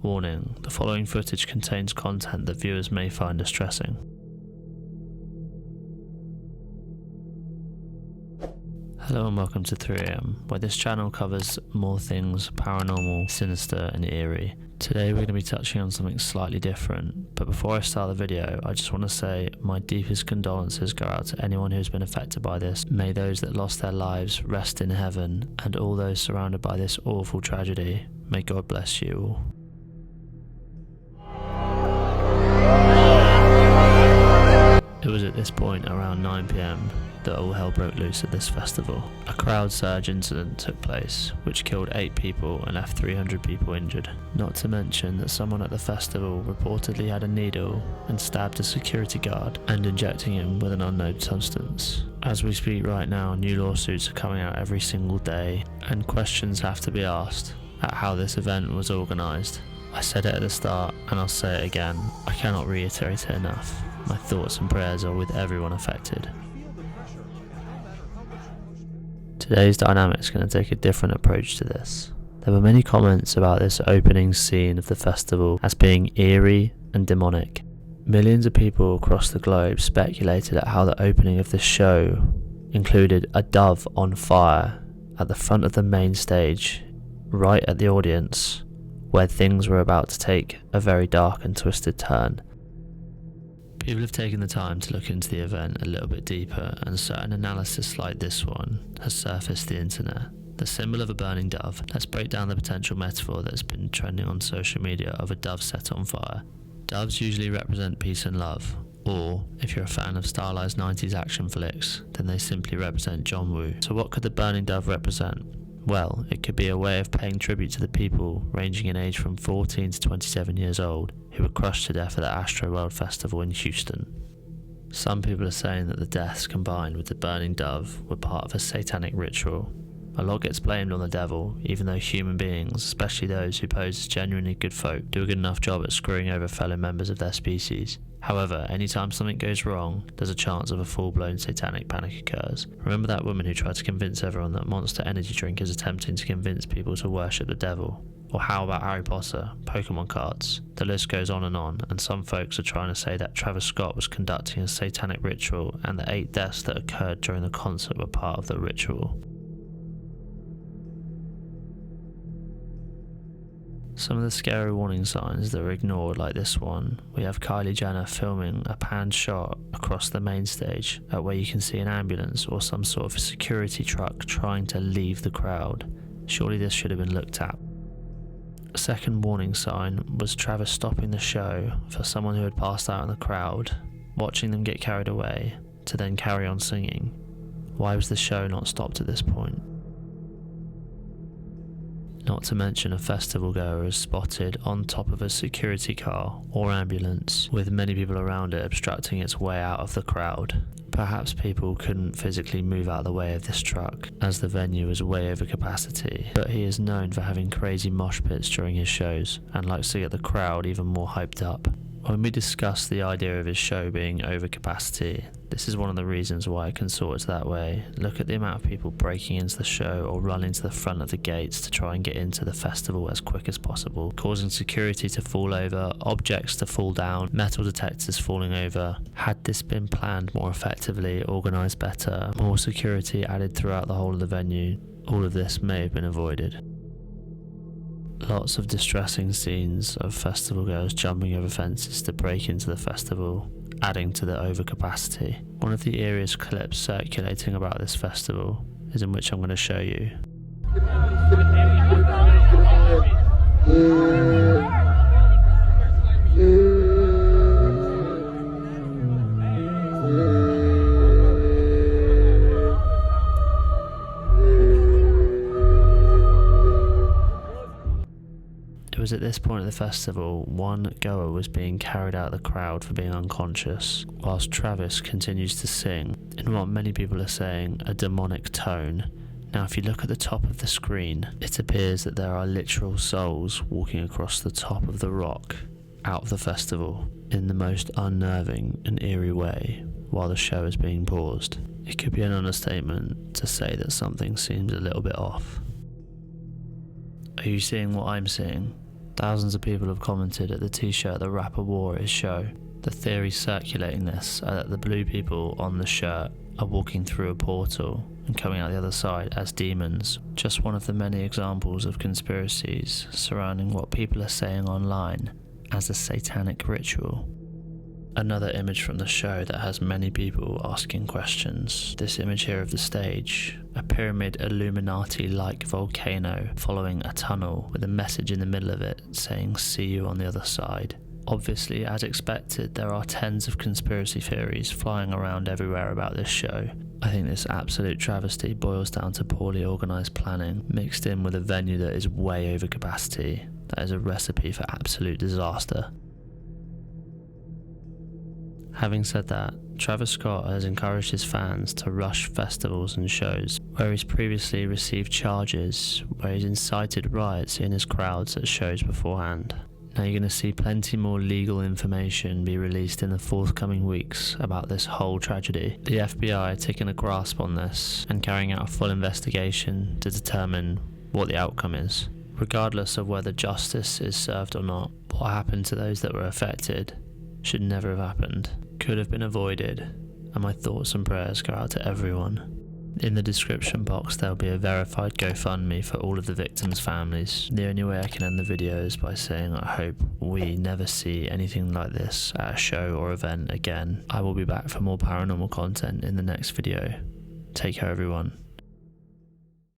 Warning, the following footage contains content that viewers may find distressing. Hello and welcome to 3am, where this channel covers more things paranormal, sinister and eerie. Today we're going to be touching on something slightly different, but before I start the video I just want to say my deepest condolences go out to anyone who's been affected by this. May those that lost their lives rest in heaven, and all those surrounded by this awful tragedy, may God bless you all. It was at this point, around 9pm, that all hell broke loose at this festival. A crowd surge incident took place, which killed 8 people and left 300 people injured. Not to mention that someone at the festival reportedly had a needle and stabbed a security guard and injecting him with an unknown substance. As we speak right now, new lawsuits are coming out every single day, and questions have to be asked at how this event was organised. I said it at the start and I'll say it again, I cannot reiterate it enough. My thoughts and prayers are with everyone affected. Today's dynamic is going to take a different approach to this. There were many comments about this opening scene of the festival as being eerie and demonic. Millions of people across the globe speculated at how the opening of the show included a dove on fire at the front of the main stage, right at the audience, where things were about to take a very dark and twisted turn. People have taken the time to look into the event a little bit deeper, and certain analysis like this one has surfaced the internet. The symbol of a burning dove. Let's break down the potential metaphor that's been trending on social media of a dove set on fire. Doves usually represent peace and love, or if you're a fan of stylized 90s action flicks, then they simply represent John Woo. So what could the burning dove represent? Well, it could be a way of paying tribute to the people ranging in age from 14 to 27 years old who were crushed to death at the Astroworld festival in Houston. Some people are saying that the deaths combined with the burning dove were part of a satanic ritual. A lot gets blamed on the devil, even though human beings, especially those who pose as genuinely good folk, do a good enough job at screwing over fellow members of their species. However, anytime something goes wrong, there's a chance of a full-blown satanic panic occurs. Remember that woman who tried to convince everyone that Monster Energy drink is attempting to convince people to worship the devil? Or how about Harry Potter, Pokemon cards? The list goes on, and some folks are trying to say that Travis Scott was conducting a satanic ritual and the 8 deaths that occurred during the concert were part of the ritual. Some of the scary warning signs that were ignored, like this one. We have Kylie Jenner filming a panned shot across the main stage at where you can see an ambulance or some sort of a security truck trying to leave the crowd. Surely this should have been looked at. A second warning sign was Travis stopping the show for someone who had passed out in the crowd, watching them get carried away, to then carry on singing. Why was the show not stopped at this point? Not to mention a festival goer is spotted on top of a security car or ambulance, with many people around it obstructing its way out of the crowd. Perhaps people couldn't physically move out of the way of this truck, as the venue is way over capacity, but he is known for having crazy mosh pits during his shows, and likes to get the crowd even more hyped up. When we discuss the idea of his show being over capacity, this is one of the reasons why I can sort it that way. Look at the amount of people breaking into the show or running to the front of the gates to try and get into the festival as quick as possible, causing security to fall over, objects to fall down, metal detectors falling over. Had this been planned more effectively, organised better, more security added throughout the whole of the venue, all of this may have been avoided. Lots of distressing scenes of festival goers jumping over fences to break into the festival, adding to the overcapacity. One of the eeriest clips circulating about this festival is in which I'm going to show you. It was at this point of the festival, one goer was being carried out of the crowd for being unconscious, whilst Travis continues to sing in what many people are saying a demonic tone. Now if you look at the top of the screen, it appears that there are literal souls walking across the top of the rock out of the festival in the most unnerving and eerie way while the show is being paused. It could be an understatement to say that something seems a little bit off. Are you seeing what I'm seeing? Thousands of people have commented at the t-shirt the rapper wore at his show. The theories circulating this are that the blue people on the shirt are walking through a portal and coming out the other side as demons. Just one of the many examples of conspiracies surrounding what people are saying online as a satanic ritual. Another image from the show that has many people asking questions. This image here of the stage, a pyramid Illuminati-like volcano following a tunnel with a message in the middle of it saying "see you on the other side." Obviously, as expected, there are tens of conspiracy theories flying around everywhere about this show. I think this absolute travesty boils down to poorly organised planning, mixed in with a venue that is way over capacity. That is a recipe for absolute disaster. Having said that, Travis Scott has encouraged his fans to rush festivals and shows where he's previously received charges, where he's incited riots in his crowds at shows beforehand. Now you're going to see plenty more legal information be released in the forthcoming weeks about this whole tragedy. The FBI are taking a grasp on this and carrying out a full investigation to determine what the outcome is. Regardless of whether justice is served or not, what happened to those that were affected should never have happened, could have been avoided, and my thoughts and prayers go out to everyone. In the description box there will be a verified GoFundMe for all of the victims' families. The only way I can end the video is by saying I hope we never see anything like this at a show or event again. I will be back for more paranormal content in the next video. Take care everyone.